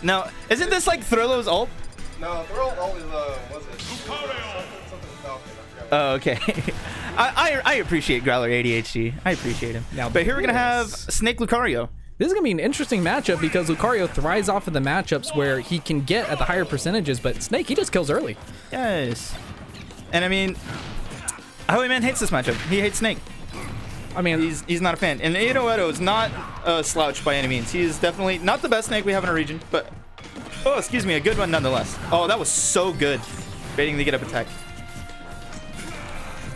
No, isn't this like Thrillow's ult? No, Thrill ult is what's it? Something Falcon. I forgot. Oh, okay. I appreciate Growler ADHD. I appreciate him. Now But here we're gonna have Snake Lucario. This is going to be an interesting matchup because Lucario thrives off of the matchups where he can get at the higher percentages, but Snake, he just kills early. Yes. And I mean, Highwayman hates this matchup. He hates Snake. I mean, He's not a fan. And Inoedo is not a slouch by any means. He is definitely not the best Snake we have in our region, but, oh, excuse me, a good one nonetheless. Oh, that was so good. Baiting the get up attack.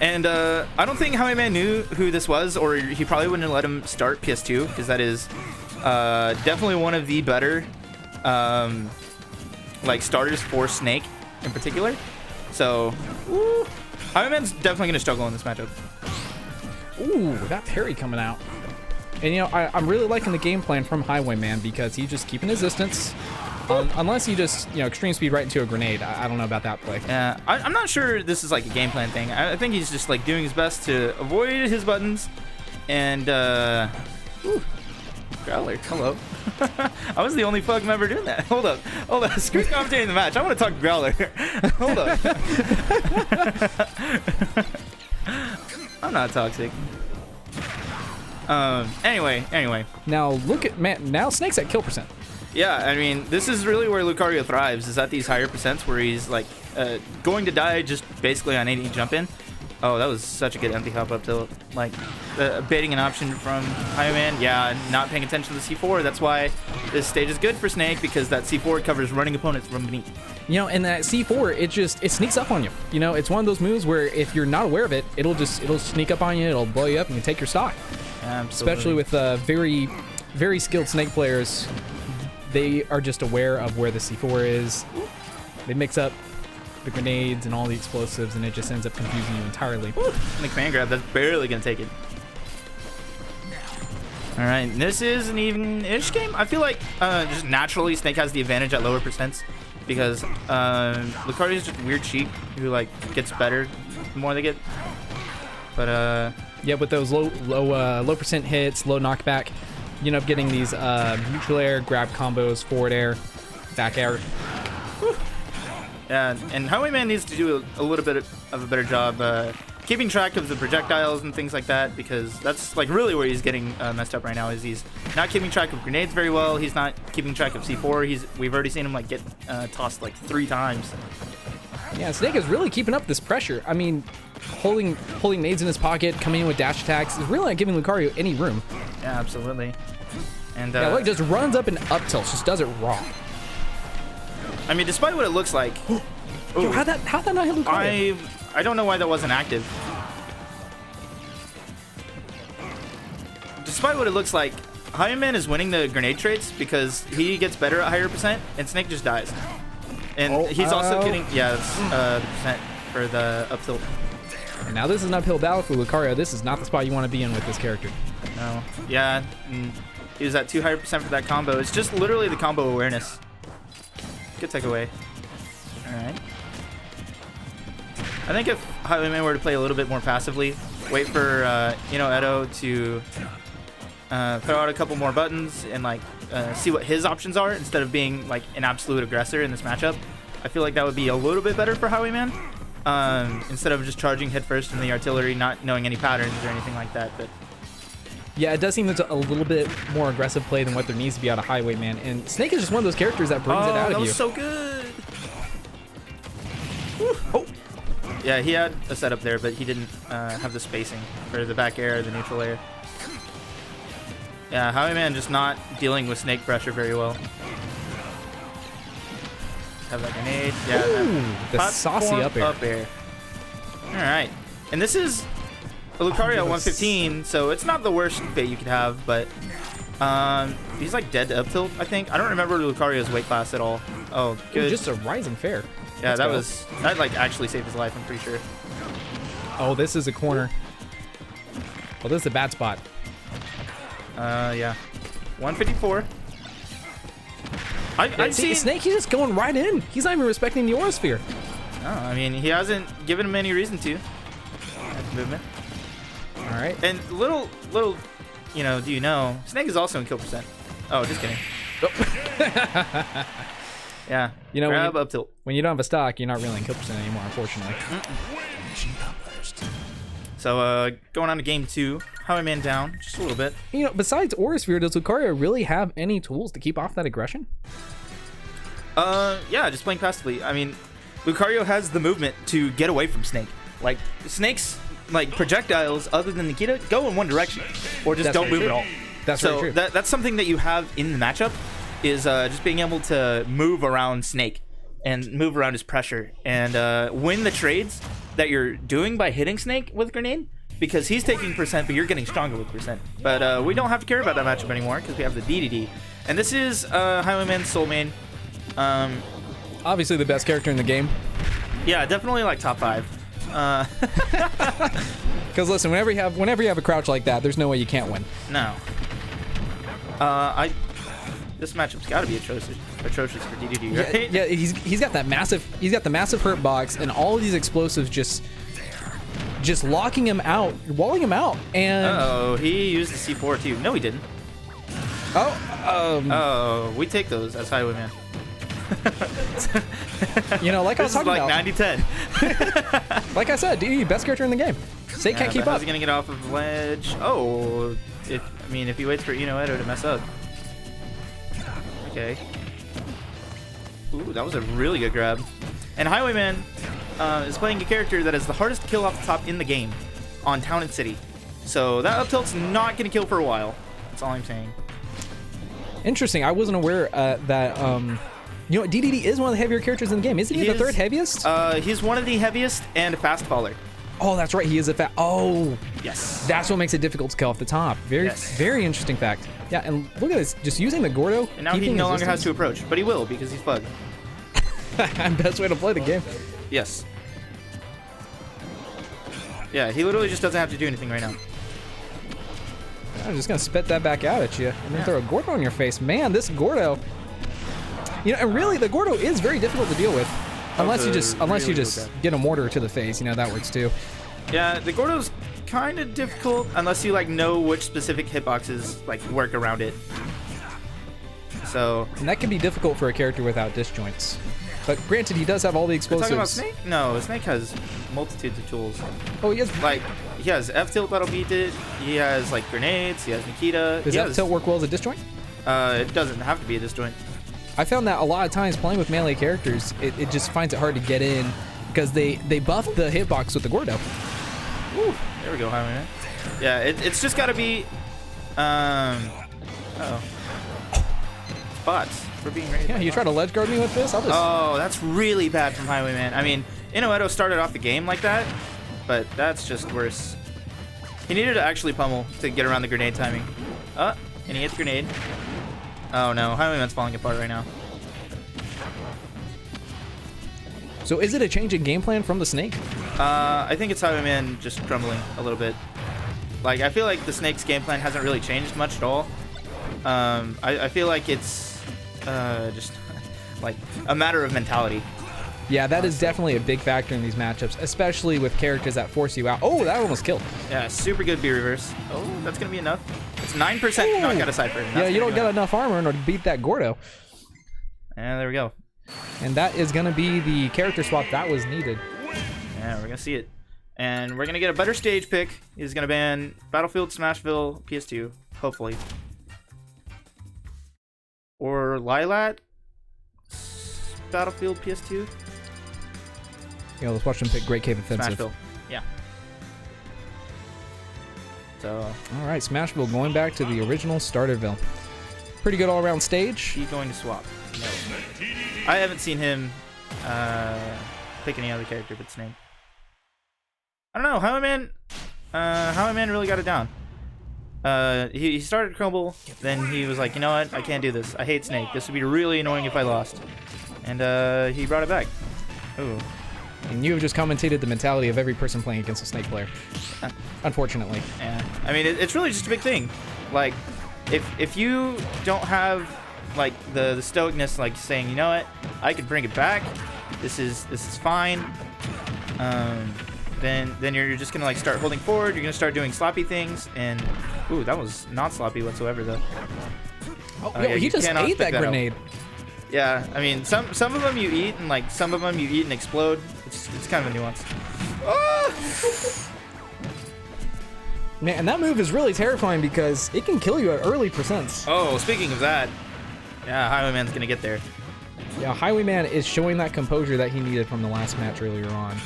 And I don't think Highwayman knew who this was, or he probably wouldn't have let him start PS2, because that is definitely one of the better like starters for Snake in particular. So, Highwayman's definitely going to struggle in this matchup. ooh, that parry coming out. And, you know, I'm really liking the game plan from Highwayman because he's just keeping his distance. Unless he just, you know, extreme speed right into a grenade. I don't know about that play. Yeah, I'm not sure this is like a game plan thing. I think he's just like doing his best to avoid his buttons. And, Growler, hello. I was the only fuck member doing that. Hold up. Screw commentating the match. I want to talk Growler. Hold up. I'm not toxic. Anyway. Now, look at, man, now Snake's at kill percent. Yeah, I mean, this is really where Lucario thrives, is at these higher percents where he's like going to die just basically on any jump in. Oh, that was such a good empty hop up tilt. Like, baiting an option from Highwayman. Yeah, not paying attention to the C4. That's why this stage is good for Snake, because that C4 covers running opponents from beneath. You know, and that C4, it sneaks up on you. You know, it's one of those moves where if you're not aware of it, it'll sneak up on you, it'll blow you up, and you take your stock. Absolutely. Especially with very, very skilled Snake players. They are just aware of where the C4 is. They mix up the grenades and all the explosives, and it just ends up confusing you entirely. And the command grab, that's barely going to take it. All right, this is an even-ish game. I feel like just naturally Snake has the advantage at lower percents because Lucario is just a weird cheat who like gets better the more they get. But yeah, with those low percent hits, low knockback, you end up getting these neutral air, grab combos, forward air, back air. Yeah, and Highwayman needs to do a little bit of a better job keeping track of the projectiles and things like that, because that's like really where he's getting messed up right now. Is he's not keeping track of grenades very well. He's not keeping track of C4. We've already seen him like get tossed like 3 times. Yeah, Snake is really keeping up this pressure. I mean, holding nades in his pocket, coming in with dash attacks is really not giving Lucario any room. Yeah, absolutely. And yeah, like just runs up and up tilts, just does it raw. I mean, despite what it looks like. Yo, how'd that not hit Lucario? I don't know why that wasn't active. Despite what it looks like, Highwayman is winning the grenade traits because he gets better at higher percent, and Snake just dies. And he's also getting, yeah, that's the percent for the up tilt. And now this is an uphill battle for Lucario. This is not the spot you want to be in with this character. No. Yeah, he was at 2 higher percent for that combo. It's just literally the combo awareness. Good takeaway. Alright. I think if Highwayman were to play a little bit more passively, wait for Inoedo to throw out a couple more buttons and like see what his options are instead of being like an absolute aggressor in this matchup, I feel like that would be a little bit better for Highwayman. Instead of just charging headfirst in the artillery, not knowing any patterns or anything like that. But yeah, it does seem it's a little bit more aggressive play than what there needs to be out of Highwayman. And Snake is just one of those characters that brings it out of you. That was so good. Oh. Yeah, he had a setup there, but he didn't have the spacing for the back air or the neutral air. Yeah, Highwayman just not dealing with Snake pressure very well. Have that grenade. Yeah, ooh, the saucy up air. All right, and this is a Lucario at 115, so it's not the worst fate you could have, but he's like dead to up tilt, I think. I don't remember Lucario's weight class at all. Oh, good. Ooh, just a rising fair. Yeah, that like actually saved his life, I'm pretty sure. Oh, this is a corner. Well, this is a bad spot. Yeah. 154. I see Snake, he's just going right in. He's not even respecting the aura sphere. No, I mean, he hasn't given him any reason to. That's movement. All right. And little, do you know, Snake is also in kill percent. Oh, just kidding. Yeah. You know, grab up tilt. when you don't have a stock, you're not really in kill percent anymore, unfortunately. So going on to game 2. Highwayman down just a little bit. You know, besides Aura Sphere, does Lucario really have any tools to keep off that aggression? Yeah, just playing passively. I mean, Lucario has the movement to get away from Snake. Like, Snake's like projectiles, other than Nikita, go in one direction, or just don't move at all. That's so very true. that's something that you have in the matchup, is just being able to move around Snake and move around his pressure and win the trades that you're doing by hitting Snake with grenade, because he's taking percent, but you're getting stronger with percent. But we don't have to care about that matchup anymore because we have the Dedede, and this is Highwayman's soul main. Obviously the best character in the game. Yeah, definitely like top 5. Because listen, whenever you have a crouch like that, there's no way you can't win. No. This matchup's got to be atrocious for Dedede, right? Yeah, he's got the massive hurt box and all of these explosives just locking him out, walling him out, and Uh-oh, he used the C4 too. No, he didn't. Oh, we take those as Highwayman. You know, like I was talking like about, 90-10. like I said, Dedede, best character in the game. Say can't keep up. How's he gonna get off of ledge? Oh, if he waits for Inoedo to mess up. Okay. Ooh, that was a really good grab. And Highwayman is playing a character that is the hardest to kill off the top in the game on Town and City. So that up tilt's not gonna kill for a while. That's all I'm saying. Interesting. I wasn't aware that. You know, Dedede is one of the heavier characters in the game. Isn't he the third heaviest? He's one of the heaviest and a fast faller. Oh, that's right. He is a fat. Oh, yes. That's what makes it difficult to kill off the top. Very interesting fact. Yeah, and look at this. Just using the Gordo. And now he no longer has to approach, but he will because he's Fug. Best way to play the game. Yes. Yeah, he literally just doesn't have to do anything right now. I'm just gonna spit that back out at you and then throw a Gordo on your face. Man, this Gordo. You know, and really, the Gordo is very difficult to deal with, unless you just get a mortar to the face. You know, that works too. Yeah, the Gordo's kind of difficult unless you like know which specific hitboxes like work around it. So. And that can be difficult for a character without disjoints. But granted, he does have all the explosives. You're talking about Snake? No, Snake has multitudes of tools. Oh, he has. Like, he has F tilt that'll beat it. He has like grenades. He has Nikita. Does F tilt work well as a disjoint? It doesn't have to be a disjoint. I found that a lot of times playing with melee characters, it just finds it hard to get in because they buff the hitbox with the Gordo. Woo, there we go, Highwayman. Yeah, it's just got to be, spots for being ready. Yeah, you try to ledge guard me with this? Oh, that's really bad from Highwayman. I mean, Inoedo started off the game like that, but that's just worse. He needed to actually pummel to get around the grenade timing. And he hits grenade. Oh no, Highwayman's falling apart right now. So is it a change in game plan from the Snake? I think it's Highwayman just crumbling a little bit. Like, I feel like the Snake's game plan hasn't really changed much at all. I feel like it's just like a matter of mentality. Yeah, that is definitely a big factor in these matchups, especially with characters that force you out. Oh, that almost killed. Yeah, super good B reverse. Oh, that's gonna be enough. It's 9% not got a Cypher. Yeah, you don't get enough armor in order to beat that Gordo. And there we go. And that is gonna be the character swap that was needed. Yeah, we're gonna see it. And we're gonna get a better stage pick. He's gonna ban Battlefield, Smashville, PS2, hopefully. Or Lilat, Battlefield, PS2. Yeah, let's watch him pick Great Cave Offensive. Smashville, yeah. So. All right, Smashville going back to the original Starterville. Pretty good all-around stage. He's going to swap. No. I haven't seen him pick any other character but Snake. I don't know, Highwayman really got it down. He started Crumble, then he was like, you know what, I can't do this. I hate Snake. This would be really annoying if I lost. And he brought it back. Ooh. And you have just commentated the mentality of every person playing against a Snake player. Unfortunately. Yeah. I mean, it's really just a big thing. Like, if you don't have like the stoicness, like saying, you know what, I could bring it back. This is fine. Then you're just gonna like start holding forward. You're gonna start doing sloppy things, and ooh, that was not sloppy whatsoever though. Oh, Oh, yo, yeah, he you just cannot ate that pick that up. grenade. Yeah, I mean, some of them you eat, and like some of them you eat and explode. It's kind of a nuance. Oh! Man, and that move is really terrifying because it can kill you at early percents. Oh, speaking of that, yeah, Highwayman's gonna get there. Yeah, Highwayman is showing that composure that he needed from the last match earlier on.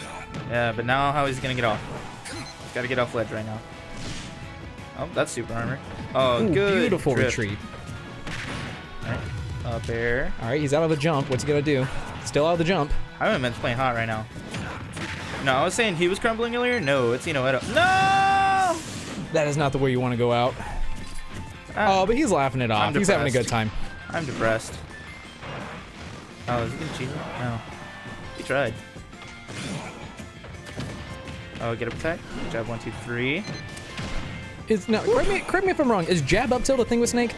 Yeah, but now how he's gonna get off? He's gotta get off ledge right now. Oh, that's super armor. Oh, Ooh, good. beautiful drift. retreat. Alright, up air. All right, he's out of the jump. What's he gonna do? Still out of the jump. Highwayman's playing hot right now. No, I was saying he was crumbling earlier. No, it's Inoedo. No! That is not the way you want to go out. Oh, but he's laughing it off. He's having a good time. I'm depressed. Oh, is he gonna cheat? No. He tried. Oh, get a protect. Jab 1, 2, 3. Correct me if I'm wrong. Is jab up tilt a thing with Snake?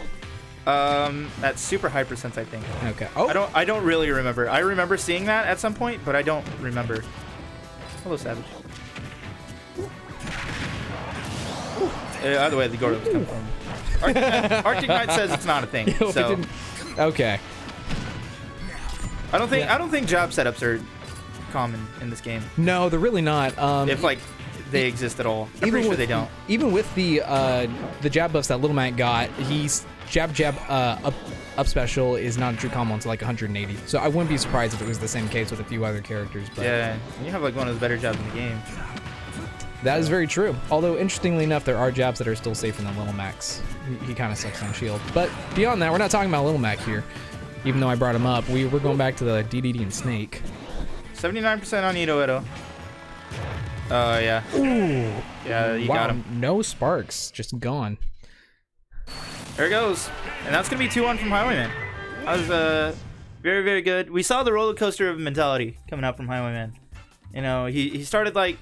That's super high percents, I think. Okay. Oh. I don't really remember. I remember seeing that at some point, but I don't remember. Hello, Savage. Either way, the Gordo was coming from. Arctic Knight says it's not a thing. So Okay. I don't think job setups are common in this game. No, they're really not. If like they exist at all, I'm pretty sure they don't. Even with the jab buffs that Little Mac got, he's jab up special is not a true combo until like 180. So I wouldn't be surprised if it was the same case with a few other characters. But yeah, you have like one of the better jabs in the game. that is very true. Although interestingly enough, there are jabs that are still safer than Little Mac's. He kind of sucks on shield. But beyond that, we're not talking about Little Mac here. Even though I brought him up, we're going back to the Dedede and Snake. 79% on Inoedo. Oh yeah. Ooh. Yeah, you got him. No sparks, just gone. There it goes. And that's going to be 2-1 from Highwayman. That was very, very good. We saw the roller coaster of mentality coming out from Highwayman. You know, he started like,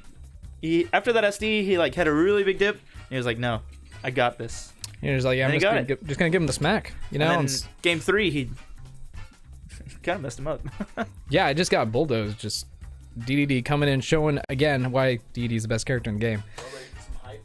after that SD, he like had a really big dip. He was like, no, I got this. He was like, yeah, I'm just gonna give him the smack. You know, and then game 3, he kind of messed him up. Yeah, I just got bulldozed. Just Dedede coming in, showing again why Dedede's the best character in the game.